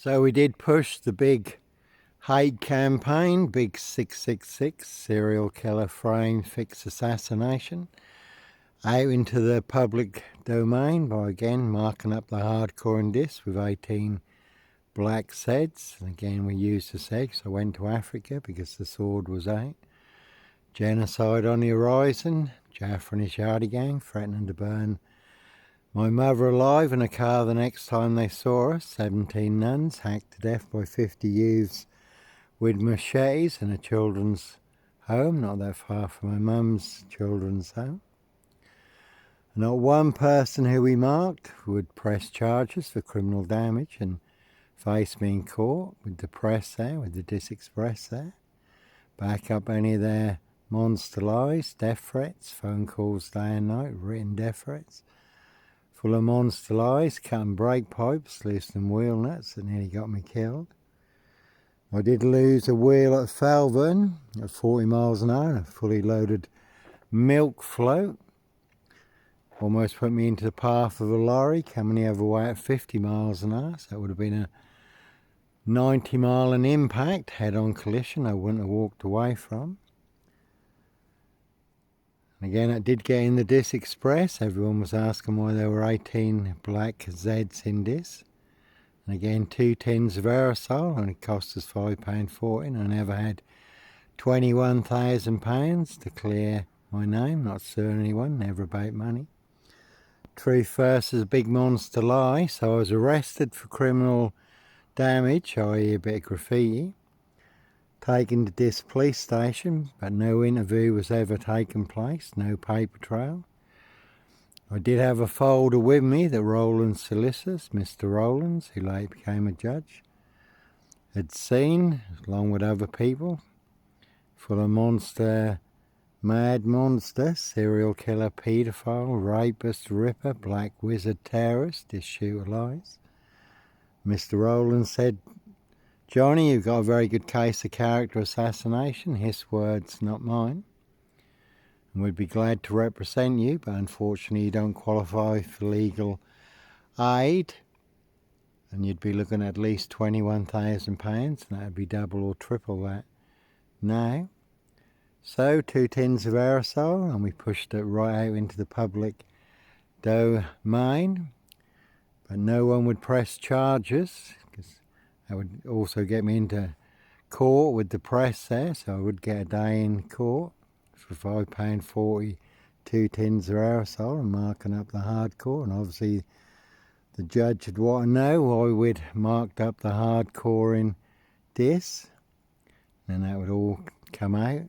So we did push the big hate campaign, big 666 serial killer frame fix assassination, out into the public domain by again marking up the hardcore in Diss with 18 black seds. And again we used the segs. I went to Africa because the sword was out. Genocide on the horizon. Jaffa and his Yardie gang threatening to burn my mother alive in a car the next time they saw us. 17 nuns hacked to death by 50 youths with machetes in a children's home, not that far from my mum's children's home. Not one person who we marked would press charges for criminal damage and face me in court with the press there, with the Diss Express there. Back up any of their monster lies, death threats, phone calls day and night, written death threats. Full of monster lies, cutting brake pipes, loosening wheel nuts that nearly got me killed. I did lose a wheel at Falburn at 40 miles an hour, a fully loaded milk float. Almost put me into the path of a lorry coming the other way at 50 miles an hour, so that would have been a 90 mile an impact, head-on collision I wouldn't have walked away from. And again, I did get in the Diss Express. Everyone was asking why there were 18 black Zeds in Diss. And again, 2 tins of aerosol, and it cost us £5.40. And I never had £21,000 to clear my name, not suing anyone, never about money. Truth first is a big monster lie, so I was arrested for criminal damage, i.e. a bit of graffiti, taken to Diss police station, but no interview was ever taken place, no paper trail. I did have a folder with me that Rowland's solicitors, Mr. Rowlands, who later became a judge, had seen, along with other people, full of monster, mad monster, serial killer, paedophile, rapist, ripper, black wizard, terrorist, Diss shooter lies. Mr. Rowlands said, "Johnny, you've got a very good case of character assassination, his words, not mine. And we'd be glad to represent you, but unfortunately you don't qualify for legal aid. And you'd be looking at least £21,000, and that'd be double or triple that now." So 2 tins of aerosol, and we pushed it right out into the public domain. But no one would press charges, because that would also get me into court with the press there, so I would get a day in court for £5.40, 2 tins of aerosol and marking up the hardcore. And obviously the judge would want to know why we'd marked up the hardcore in Diss, and that would all come out.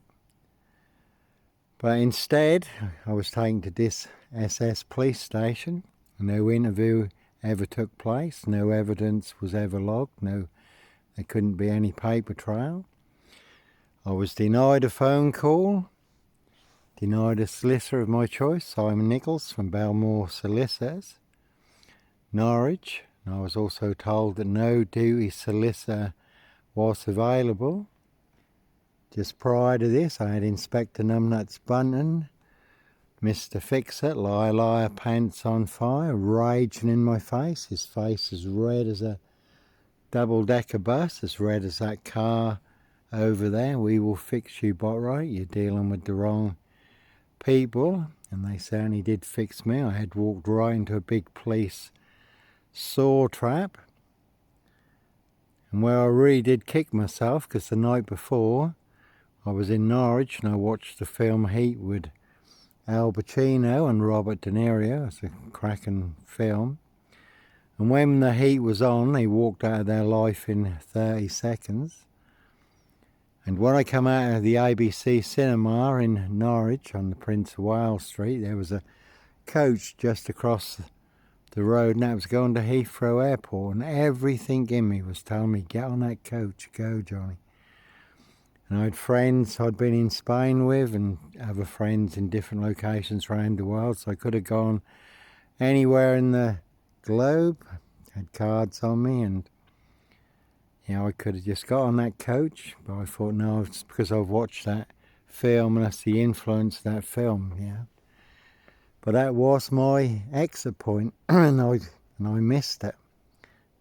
But instead I was taken to Diss SS police station. No interview ever took place, no evidence was ever logged, there couldn't be any paper trail. I was denied a phone call, denied a solicitor of my choice, Simon Nichols from Belmore Solicitors, Norwich. And I was also told that no duty solicitor was available. Just prior to this, I had Inspector Numbnuts Bunton, Mr. Fix-It, liar, liar, pants on fire, raging in my face. His face as red as a double-decker bus, as red as that car over there. "We will fix you, Botwright. You're dealing with the wrong people." And they certainly did fix me. I had walked right into a big police saw trap. And where I really did kick myself, because the night before I was in Norwich and I watched the film Heat with Al Pacino and Robert De Niro. It's a cracking film. And when the heat was on, they walked out of their life in 30 seconds. And when I come out of the ABC cinema in Norwich on the Prince of Wales Street, there was a coach just across the road, and that was going to Heathrow Airport. And everything in me was telling me, get on that coach, go, Johnny. And I had friends I'd been in Spain with and other friends in different locations around the world, so I could have gone anywhere in the globe, had cards on me, and I could have just got on that coach, but I thought, no, it's because I've watched that film and that's the influence of that film, But that was my exit point, and I missed it.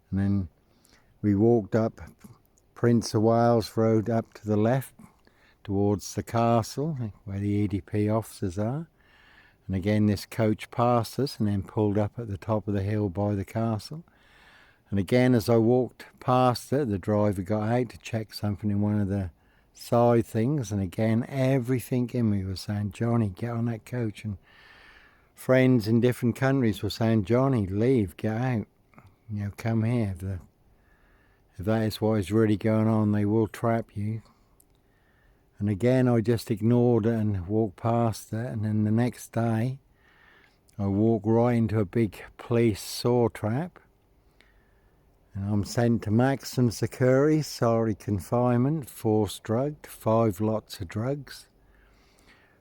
And then We walked up Prince of Wales Road up to the left towards the castle where the EDP officers are. And again this coach passed us and then pulled up at the top of the hill by the castle. And again as I walked past it, the driver got out to check something in one of the side things, and again everything in me was saying, Johnny, get on that coach. And friends in different countries were saying, Johnny, leave, get out, you know, come here. If that is what is really going on, they will trap you. And again I just ignored it and walked past it, and then the next day I walked right into a big police saw trap, and I'm sent to maximum security, solitary confinement, forced drugged, 5 lots of drugs,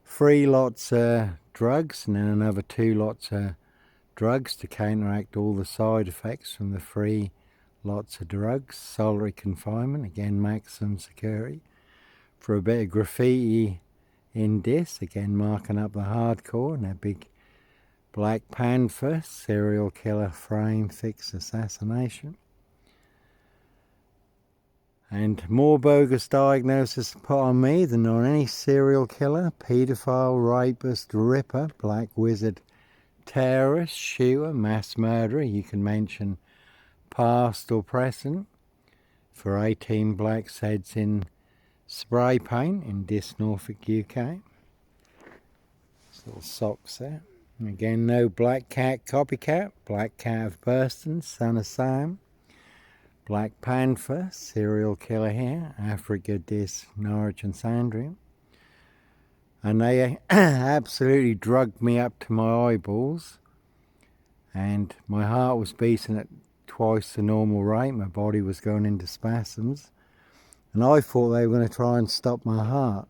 3 lots of drugs, and then another 2 lots of drugs to counteract all the side effects from the 3 lots of drugs, solitary confinement, again maximum security, for a bit of graffiti in Diss, again marking up the hardcore, and a big Black Panther serial killer frame fix assassination. And more bogus diagnosis put on me than on any serial killer, paedophile, rapist, ripper, black wizard, terrorist, shooter, mass murderer. You can mention past or present, for 18 black heads in spray paint in Diss Norfolk UK. Little socks there. And again, no Black Cat copycat, Black Cat of Burston, Son of Sam, Black Panther, serial killer here, Africa, Diss, Norwich and Sandringham. And they absolutely drugged me up to my eyeballs, and my heart was beating at twice the normal rate, my body was going into spasms, and I thought they were going to try and stop my heart.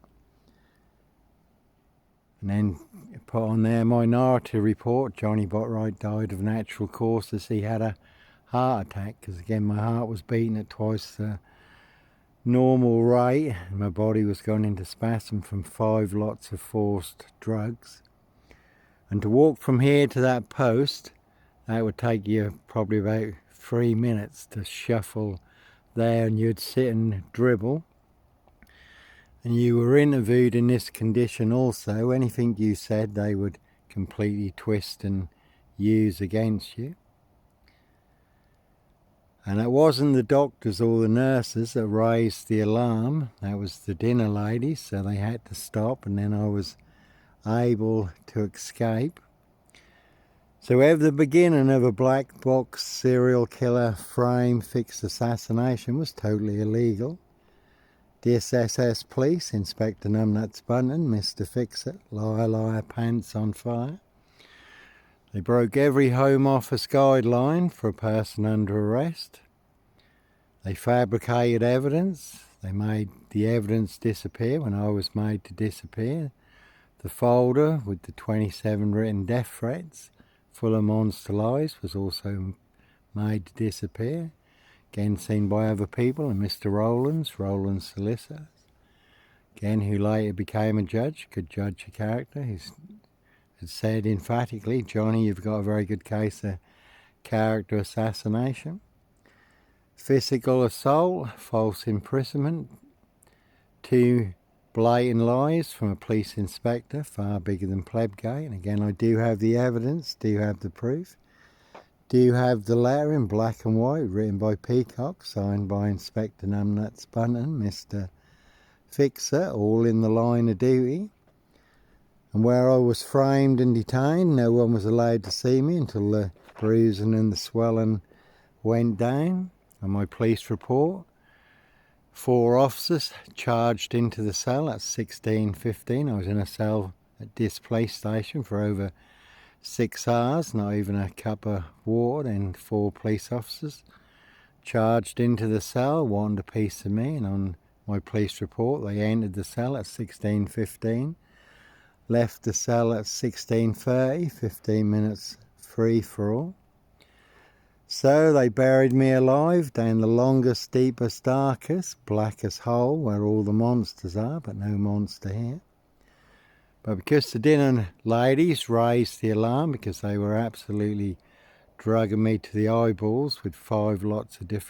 And then put on their minority report, Johnny Botwright died of natural causes. He had a heart attack, because again my heart was beating at twice the normal rate, and my body was going into spasm from 5 lots of forced drugs. And to walk from here to that post, that would take you probably about 3 minutes to shuffle there, and you'd sit and dribble. And you were interviewed in this condition also. Anything you said they would completely twist and use against you. And it wasn't the doctors or the nurses that raised the alarm, that was the dinner ladies, so they had to stop, and then I was able to escape. So at the beginning of a black box serial killer frame fix assassination was totally illegal. Diss SS Police, Inspector Numbnuts Bunton, Mr. Fixer, liar, liar, pants on fire. They broke every Home Office guideline for a person under arrest. They fabricated evidence. They made the evidence disappear when I was made to disappear. The folder with the 27 written death threats full of monster lies was also made to disappear. Again seen by other people, and Mr. Rowland's solicitor, again who later became a judge, could judge a character. He had said emphatically, Johnny, you've got a very good case of character assassination. Physical assault, false imprisonment, 2 blatant lies from a police inspector, far bigger than Plebgate. And again, I do have the evidence, do have the proof. Do have the letter in black and white, written by Peacock, signed by Inspector Numbnuts Bunton, Mr. Fixer, all in the line of duty. And where I was framed and detained, no one was allowed to see me until the bruising and the swelling went down. On my police report, 4 officers charged into the cell at 16:15. I was in a cell at this police station for over 6 hours, not even a cup of water, and 4 police officers charged into the cell, wanted a piece of me, and on my police report they entered the cell at 16:15, left the cell at 16:30, 15 minutes free for all. So they buried me alive down the longest, deepest, darkest, blackest hole where all the monsters are, but no monster here. But because the dinner ladies raised the alarm, because they were absolutely drugging me to the eyeballs with 5 lots of different